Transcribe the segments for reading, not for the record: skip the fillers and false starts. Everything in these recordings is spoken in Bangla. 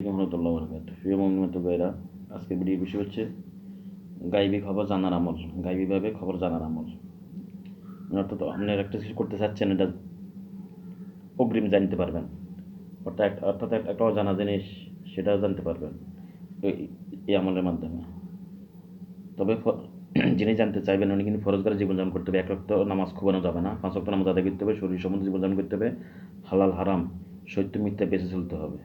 রহমতুল্লাহ বরকাতুহু। প্রিয় মুমিন ভাইরা, আজকের ভিডিওর বিষয় হচ্ছে গাইবী খবর জানার আমল। গাইবীভাবে খবর জানার আমল, অর্থাৎ আপনি একটা কিছু করতে চাচ্ছেন, এটা অগ্রিম জানতে পারবেন। অর্থাৎ একটা অজানা জিনিস, সেটাও জানতে পারবেন এই আমলের মাধ্যমে। তবে যিনি জানতে চাইবেন উনি কিন্তু ফরজ করে জীবনযাপন করতে হবে। এক ওয়াক্ত নামাজ খোবানো যাবে না, 5 ওয়াক্ত নামাজ আদায় করতে হবে, শরীর সম্বন্ধে জীবনযাপন করতে হবে, হালাল হারাম সত্য মিথ্যা বেঁচে চলতে হবে,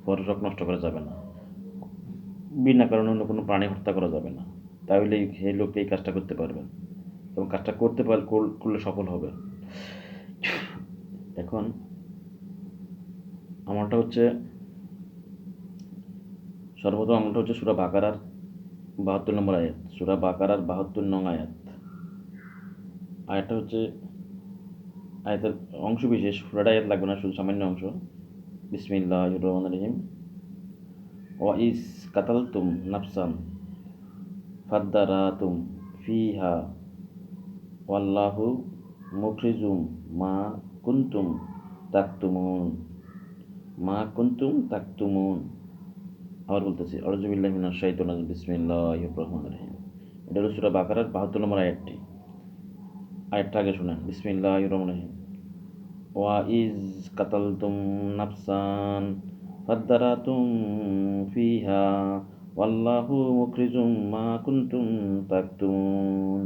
ফরজ হক নষ্ট করা যাবে না, বিনা কারণে অন্য কোনো প্রাণী হত্যা করা যাবে না। তাহলে সেই লোক এই কাজটা করতে পারবেন এবং কাজটা করলে সফল হবে। এখন আমলটা হচ্ছে, সর্বপ্রথম আমলটা হচ্ছে সূরা বাকারার 72 নম্বর আয়াত। সূরা বাকারার 72 নং আয়াত। আয়াতটা হচ্ছে আয়াতের অংশ বিশেষ, পুরাটা আয়াত লাগবে না, শুধু সামান্য অংশ। বিসমিল্লাহির রহমানির রহিম। ওয়া ইজ কাতালতুম নাফসান ফাদ্দারাতুম ফিহা ওয়াল্লাহু মুখরিজুম মা কুনতুম তাকতুমুন। মা কুনতুম তাকতুমুন। আবার বলতেছি, আউযু বিল্লাহি মিনাশ শাইতানির রাজিম। বিসমিল্লাহির রহমানির রহিম। এটা হলো সূরা বাকারার 72 নম্বর আয়াতটি। আয়াতটা আগে শুনেন। বিসমিল্লাহির রহমানির রহিম। ওয়া ইজ কাতালতুম নাফসান ফাদ্দারাতুম ফিহা ওয়াল্লাহু মুখরিজুম মা কুনতুম তাকতুমুন।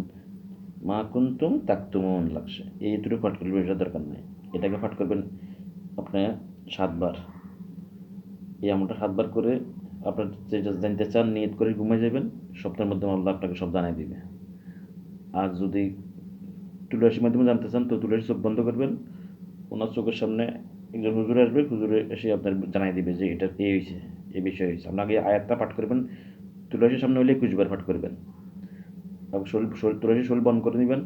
মা কুনতুম তাকতুমুন লাগছে। এই দুটো পাঠ করবেন, এটা দরকার নেই। এটাকে পাঠ করবেন আপনি 7 বার। এই আমলটা 7 বার করে আপনার যেটা জানতে চান নিয়ত করে ঘুমিয়ে যাবেন। স্বপ্নের মধ্যে আল্লাহ আপনাকে সব জানাই দিবে। আর যদি তুলসীর মাধ্যমে জানতে চান, তো তুলসী চোখ বন্ধ করবেন, ওনার চোখের সামনে একজন হুজুর আসবে, হুজুরে এসে আপনার জানাই দিবে যে এটা এই হয়েছে, এই বিষয় হয়েছে। আপনাকে আয়াতটা পাঠ করবেন, তুলসীর সামনে হলে 21 বার পাঠ করবেন। তারপর তুলসী শরীর বন্ধ করে নেবেন।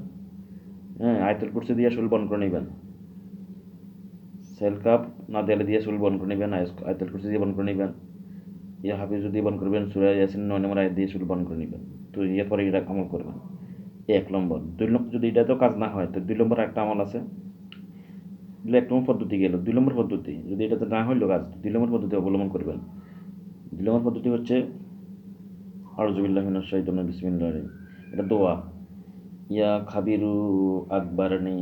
হ্যাঁ, আয়াতুল কুরসি দিয়ে শরীর বন্ধ করে নেবেন। সেল কাপ না দেয়ালে দিয়ে শরীর বন্ধ করে নেবেন। আয়াতুল কুরসি দিয়ে বন্ধ করে নেবেন। ইয়া হাফিজ যদি বন্ধ করবেন, সূরা ইয়াসিন 9 নম্বর আয়াত দিয়ে শরীর বন্ধ করে নেবেন। তো এরপরে এটা আমল করবেন। 1 নম্বর। 2 নম্বর, যদি এটা তো কাজ না হয়, তো 2 নম্বর একটা আমল আছে। 1 নম্বর পদ্ধতি গেল। 2 নম্বর পদ্ধতি, যদি এটাতে না হইল কাজ, 2 নম্বর পদ্ধতি অবলম্বন করবেন। 2 নম্বর পদ্ধতি হচ্ছে আউযু বিল্লাহি মিনাশ শাইতানির বিসমিল্লাহির রহমানির রহিম। এটা দোয়া। ইয়া খাবিরু আকবারনি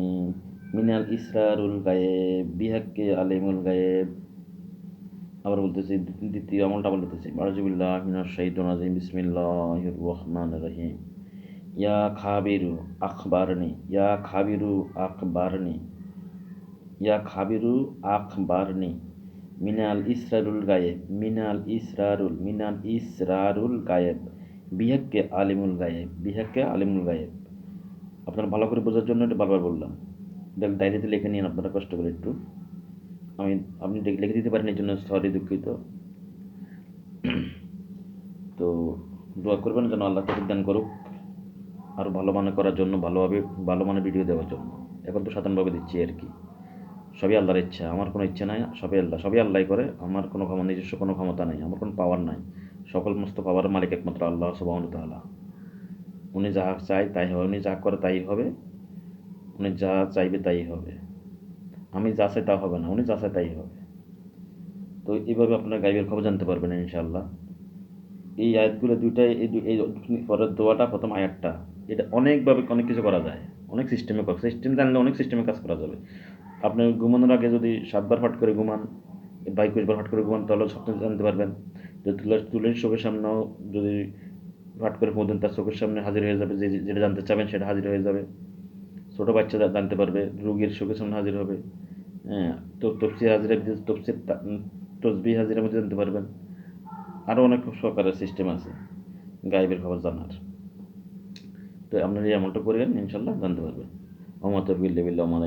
মিনাল ইসরারুল গায়েব বিহাক্কে আলিমুল গায়েব। আবার বলতেছি, দ্বিতীয় আমলটা বলতেছি। আউযু বিল্লাহি মিনাশ শাইতানির রাজিম। বিসমিল্লাহির রহমানির রহিম। ইয়া খাবিরু আখবারনি, ইয়া খাবিরু আখবারনি, ইয়া খাবিরু আখবারনি মিনাল ইসরারুল গায়েব, মিনাল ইসরারুল গায়েব বিহাক্কে আলিমুল গায়েব, বিহাক্কে আলিমুল গায়েব। আপনারা ভালো করে বোঝার জন্য এটা বারবার বললাম। ডায়েরিতে লিখে নিন আপনারা কষ্ট করে একটু। আপনি লিখে দিতে পারেন, এই জন্য সরি, দুঃখিত। তো দোয়া করবেন যেন আল্লাহ তৌফিক দান করুক আরও ভালো মানে করার জন্য, ভালো মানে ভিডিও দেওয়ার জন্য। এখন তো সাধারণভাবে দিচ্ছি আর কি। সবই আল্লাহর ইচ্ছা, আমার কোনো ইচ্ছা নাই। সবই আল্লাহ করে। আমার কোনো নিজস্ব কোনো ক্ষমতা নাই, আমার কোনো পাওয়ার নাই। সকল মস্ত পাওয়ারের মালিক একমাত্র আল্লাহ সুবহানাহু ওয়া তাআলা। উনি যা চায় তাই হবে, উনি যা করে তাই হবে, উনি যা চাইবে তাই হবে। আমি যা চাই তা হবে না, উনি যা চায় তাই হবে। তো এইভাবে আপনার গাইবের খবর জানতে পারবেন ইনশাআল্লাহ। এই আয়াতগুলো দুইটাই, এই পরের দোয়াটা, প্রথম আয়াতটা, এটা অনেকভাবে অনেক কিছু করা যায়। অনেক সিস্টেম জানলে অনেক সিস্টেমে কাজ করা যাবে। আপনি ঘুমানোর আগে যদি 7 বার পাঠ করে ঘুমান বা 21 বার পাঠ করে ঘুমান, তাহলে স্বপ্ন জানতে পারবেন। যদি তুলসীর চোখের সামনেও যদি পাঠ করে ঘুমোতেন, তার চোখের সামনে হাজির হয়ে যাবে, যেটা জানতে চাবেন সেটা হাজির হয়ে যাবে। ছোটো বাচ্চা জানতে পারবে, রোগীর চোখের সামনে হাজির হবে। হ্যাঁ, তো তসবিহ হাজিরের মধ্যে জানতে পারবেন। আরও অনেক প্রকারের সিস্টেম আছে গায়েবের খবর জানার। তো আপনারা এই আমলটা করবেন, ইনশাল্লাহ জানতে পারবেন। ওমা তৌফিক ইল্লা বিল্লাহ, ওয়া মা